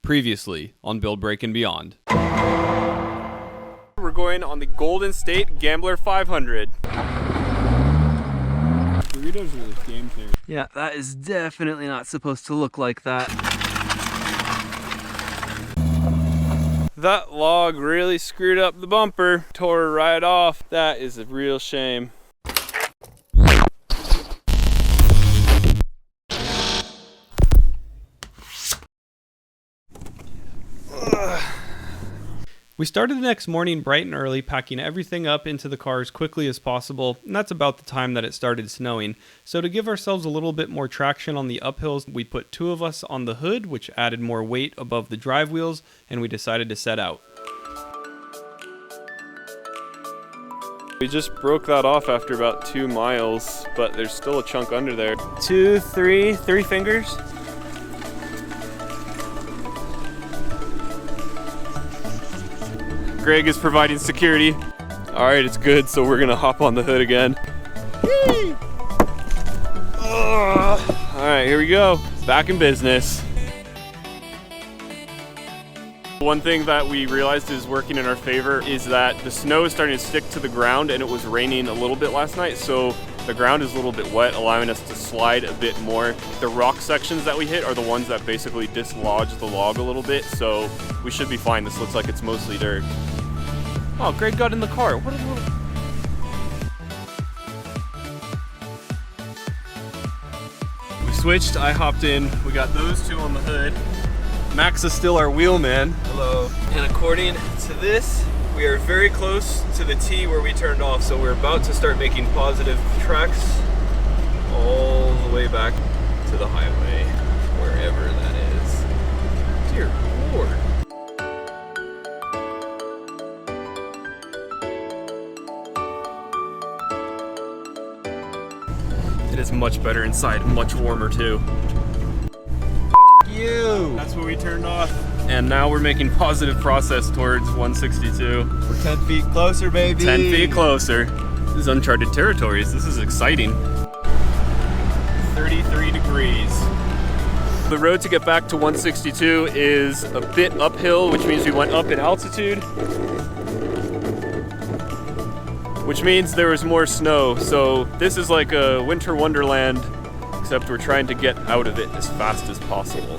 Previously on Build Break and Beyond. We're going on the Golden State Gambler 500. Burritos are the game changer. Yeah, that is definitely not supposed to look like that. That log really screwed up the bumper, tore it right off. That is a real shame. We started the next morning bright and early, packing everything up into the car as quickly as possible, and that's about the time that it started snowing. So to give ourselves a little bit more traction on the uphills, we put two of us on the hood, which added more weight above the drive wheels, and we decided to set out. We just broke that off after about 2 miles, but there's still a chunk under there. Three fingers. Greg is providing security. All right, it's good, so we're gonna hop on the hood again. All right, here we go. Back in business. One thing that we realized is working in our favor is that the snow is starting to stick to the ground, and it was raining a little bit last night, so the ground is a little bit wet, allowing us to slide a bit more. The rock sections that we hit are the ones that basically dislodge the log a little bit, so we should be fine. This looks like it's mostly dirt. Oh, Greg got in the car. What a little... We switched, I hopped in. We got those two on the hood. Max is still our wheelman. Hello. And according to this, we are very close to the T where we turned off, so we're about to start making positive tracks all the way back to the highway, wherever that is. Dear Lord. It is much better inside, much warmer too. You! That's what we turned off. And now we're making positive process towards 162. We're 10 feet closer, baby. 10 feet closer. This is uncharted territories. This is exciting. 33 degrees. The road to get back to 162 is a bit uphill, which means we went up in altitude, which means there was more snow. So this is like a winter wonderland, except we're trying to get out of it as fast as possible.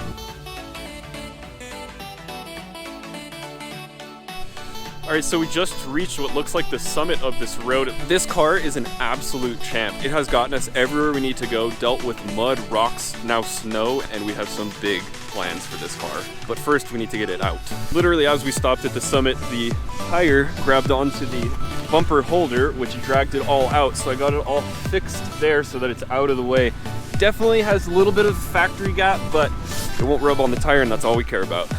Alright, so we just reached what looks like the summit of this road. This car is an absolute champ. It has gotten us everywhere we need to go, dealt with mud, rocks, now snow, and we have some big plans for this car. But first, we need to get it out. Literally, as we stopped at the summit, the tire grabbed onto the bumper holder, which dragged it all out. So I got it all fixed there so that it's out of the way. Definitely has a little bit of factory gap, but it won't rub on the tire, and that's all we care about.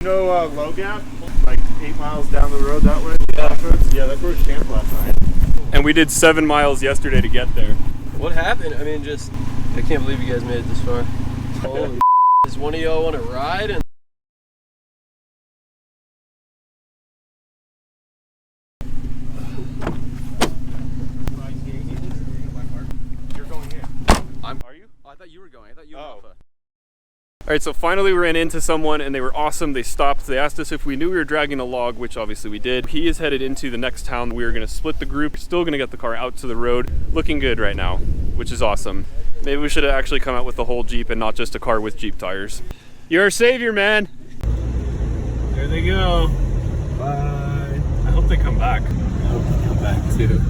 You know Low Gap? Like 8 miles down the road that way? Yeah, that's where we camped last night. And we did 7 miles yesterday to get there. What happened? I mean, I can't believe you guys made it this far. Holy does one of y'all want to ride? And You're going in. Are you? Oh, I thought you were going. I thought you were Alpha. Alright, so finally we ran into someone and they were awesome. They stopped. They asked us if we knew we were dragging a log, which obviously we did. He is headed into the next town. We are going to split the group. Still going to get the car out to the road. Looking good right now, which is awesome. Maybe we should have actually come out with the whole Jeep and not just a car with Jeep tires. You're a savior, man. There they go. Bye. I hope they come back. I hope they come back too.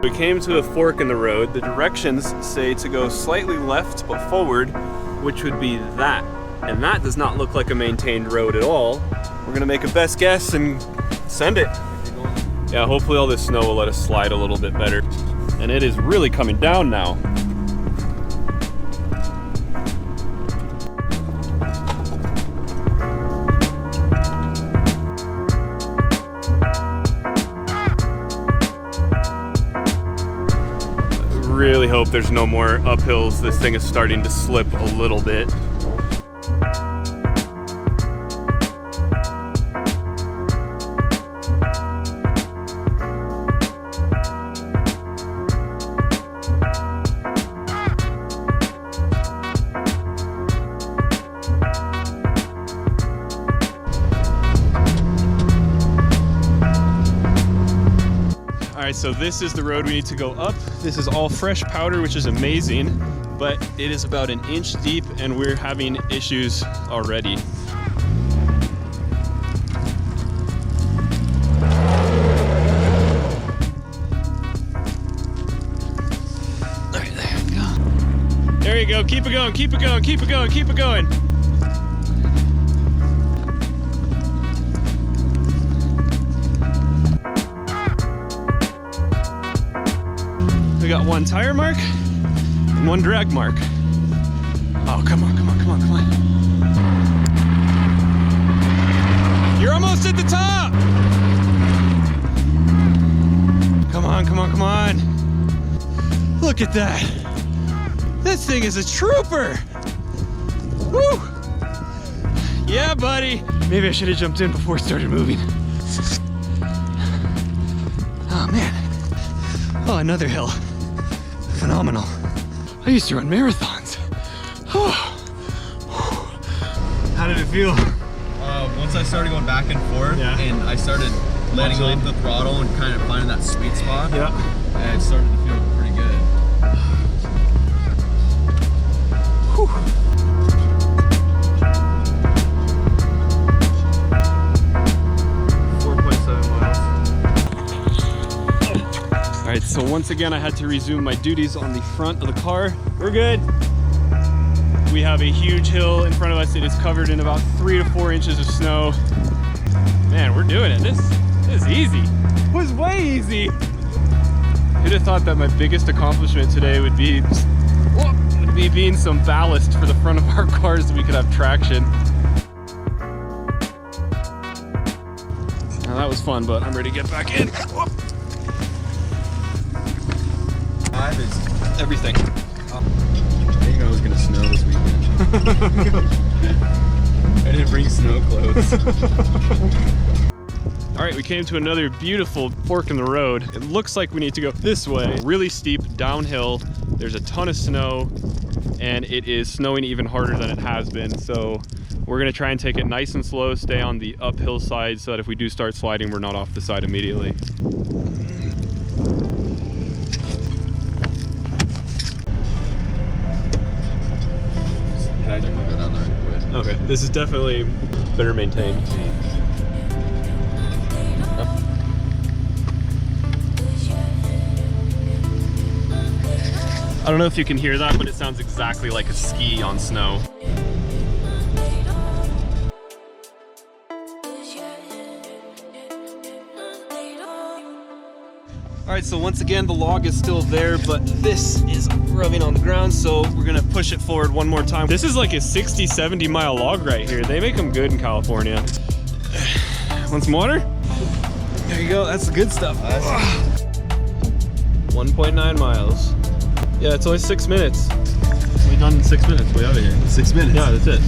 We came to a fork in the road. The directions say to go slightly left but forward, which would be that. And that does not look like a maintained road at all. We're gonna make a best guess and send it. Yeah, hopefully all this snow will let us slide a little bit better. And it is really coming down now. really hope there's no more uphills. This thing is starting to slip a little bit. Alright, so this is the road we need to go up. This is all fresh powder, which is amazing, but it is about 1 inch deep and we're having issues already. Alright, there we go. There you go, keep it going, keep it going, keep it going, keep it going. We got 1 tire mark and 1 drag mark. Oh, come on, come on, come on, come on. You're almost at the top. Come on, come on, come on. Look at that. This thing is a trooper. Woo. Yeah, buddy. Maybe I should have jumped in before it started moving. Oh, man. Oh, another hill. Phenomenal. I used to run marathons. How did it feel? Once I started going back and forth, and I started letting off the throttle and kind of finding that sweet spot, and it started to feel pretty good. Whew. 4.7 miles. All right, so once again, I had to resume my duties on the front of the car. We're good. We have a huge hill in front of us. It is covered in about 3 to 4 inches of snow. Man, we're doing it. This is easy. It was way easy. Who'd have thought that my biggest accomplishment today would be being some ballast for the front of our cars so we could have traction. Now that was fun, but I'm ready to get back in. Whoop. 5 is Everything. I didn't know it was gonna snow this weekend. I didn't bring snow clothes. All right, we came to another beautiful fork in the road. It looks like we need to go this way. Really steep downhill. There's a ton of snow and it is snowing even harder than it has been. So we're gonna try and take it nice and slow, stay on the uphill side so that if we do start sliding, we're not off the side immediately. Okay, this is definitely better maintained. I don't know if you can hear that, but it sounds exactly like a ski on snow. All right, so once again, the log is still there, but this is rubbing on the ground, so we're gonna push it forward one more time. This is like a 60, 70 mile log right here. They make them good in California. Want some water? There you go, that's the good stuff. 1.9 miles. Yeah, it's only 6 minutes. We're done in 6 minutes, way out of here. 6 minutes? Yeah, that's it.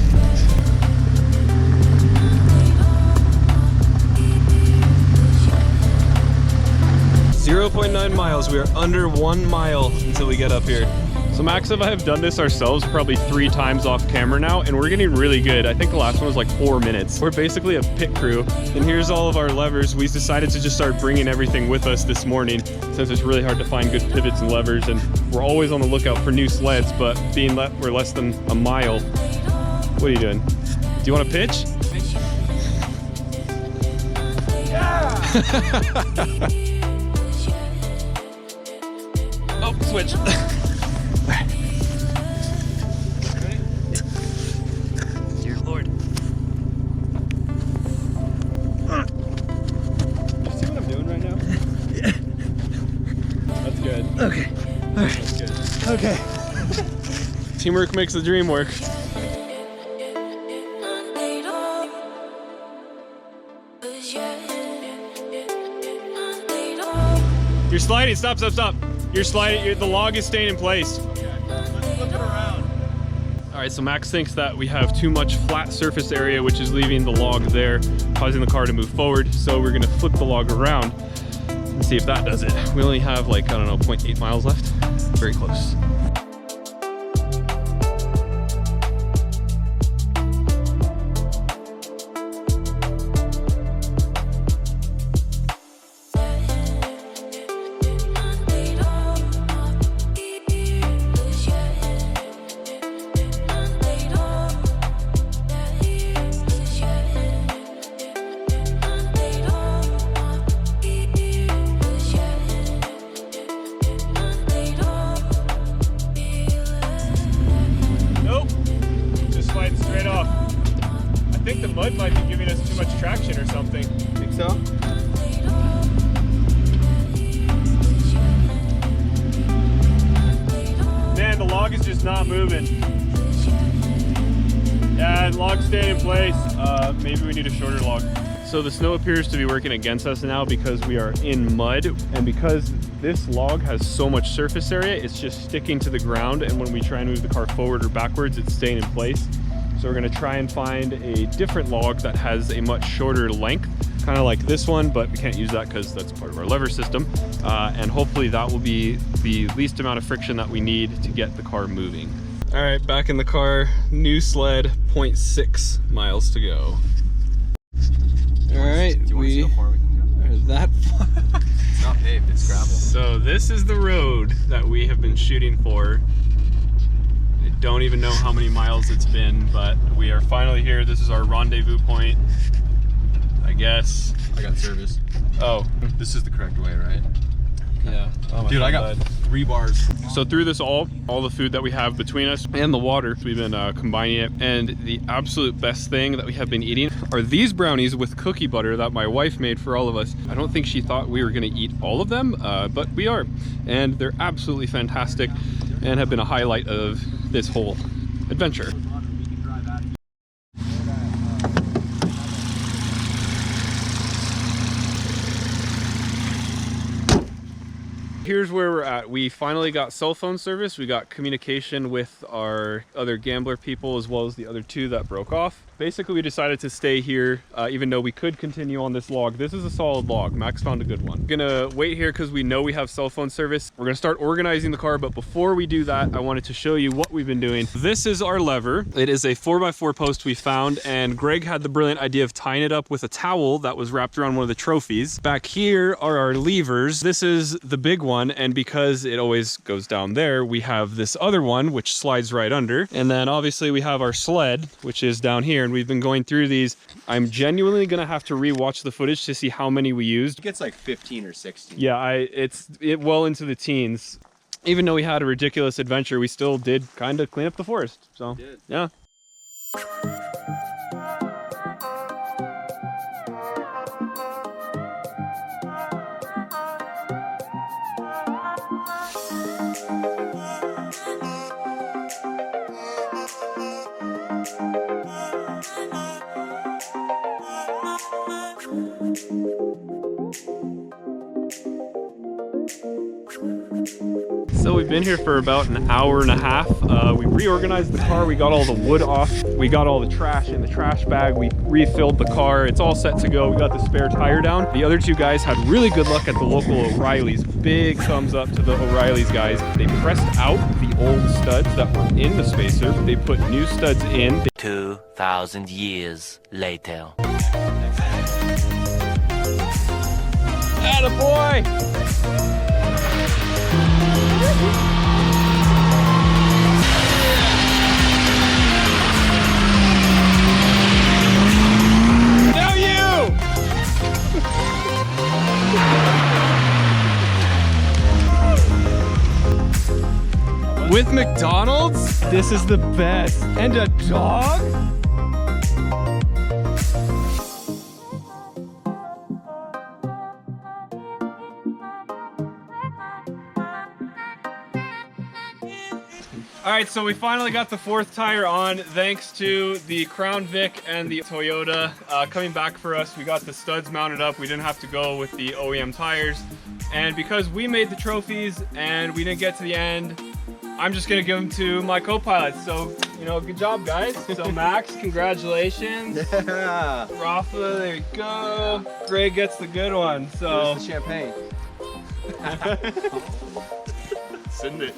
.9 miles. We are under 1 mile until we get up here. So Max and I have done this ourselves probably 3 times off camera now, and we're getting really good. I think the last one was like 4 minutes. We're basically a pit crew, and here's all of our levers. We decided to just start bringing everything with us this morning since it's really hard to find good pivots and levers, and we're always on the lookout for new sleds, but being we're less than a mile. What are you doing? Do you want to pitch? Yeah! Oh, switch. Dear Lord. You see what I'm doing right now? Yeah. That's good. Okay. All right. That's good. Okay. Teamwork makes the dream work. You're sliding. Stop, stop, stop. You're sliding, the log is staying in place. Okay. Let's flip it around. All right, so Max thinks that we have too much flat surface area, which is leaving the log there, causing the car to move forward. So we're gonna flip the log around and see if that does it. We only have like, I don't know, 0.8 miles left. Very close. I think the mud might be giving us too much traction or something. Think so? Man, the log is just not moving. Yeah, the log's staying in place. Maybe we need a shorter log. So the snow appears to be working against us now because we are in mud, and because this log has so much surface area, it's just sticking to the ground, and when we try and move the car forward or backwards, it's staying in place. So we're gonna try and find a different log that has a much shorter length, kind of like this one, but we can't use that because that's part of our lever system. And hopefully that will be the least amount of friction that we need to get the car moving. All right, back in the car, new sled, 0.6 miles to go. All right, we are that far. It's not paved, it's gravel. So this is the road that we have been shooting for. I don't even know how many miles it's been, but we are finally here. This is our rendezvous point, I guess. I got service. Oh. This is the correct way, right? Yeah. Oh, dude, I got 3 bars. So through this all the food that we have between us and the water, we've been combining it. And the absolute best thing that we have been eating are these brownies with cookie butter that my wife made for all of us. I don't think she thought we were gonna eat all of them, but we are. And they're absolutely fantastic and have been a highlight of this whole adventure. Here's where we're at. We finally got cell phone service. We got communication with our other gambler people as well as the other 2 that broke off. Basically, we decided to stay here even though we could continue on this log. This is a solid log. Max found a good one. We're gonna wait here because we know we have cell phone service. We're gonna start organizing the car, but before we do that, I wanted to show you what we've been doing. This is our lever. It is a 4x4 post we found, and Greg had the brilliant idea of tying it up with a towel that was wrapped around one of the trophies. Back here are our levers. This is the big one, and because it always goes down there, we have this other one which slides right under. And then obviously we have our sled, which is down here, and we've been going through these. I'm genuinely gonna have to re-watch the footage to see how many we used. I think it's like 15 or 16. Yeah, it's well into the teens. Even though we had a ridiculous adventure, we still did kind of clean up the forest. So yeah. So we've been here for about an hour and a half. We reorganized the car. We got all the wood off. We got all the trash in the trash bag. We refilled the car. It's all set to go. We got the spare tire down. The other 2 guys had really good luck at the local O'Reilly's. Big thumbs up to the O'Reilly's guys. They pressed out the old studs that were in the spacer. They put new studs in. 2,000 years later. Attaboy! Now you! With McDonald's? This is the best. And a dog? All right, so we finally got the 4th tire on thanks to the Crown Vic and the Toyota coming back for us. We got the studs mounted up. We didn't have to go with the OEM tires. And because we made the trophies and we didn't get to the end, I'm just gonna give them to my co-pilots. So, you know, good job, guys. So Max, congratulations. Yeah. Rafa, there you go. Greg gets the good one. So Here's the champagne. Send it.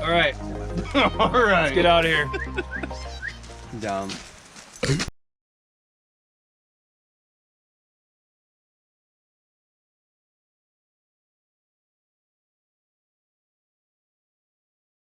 all right, All right. let's get out of here. Dumb.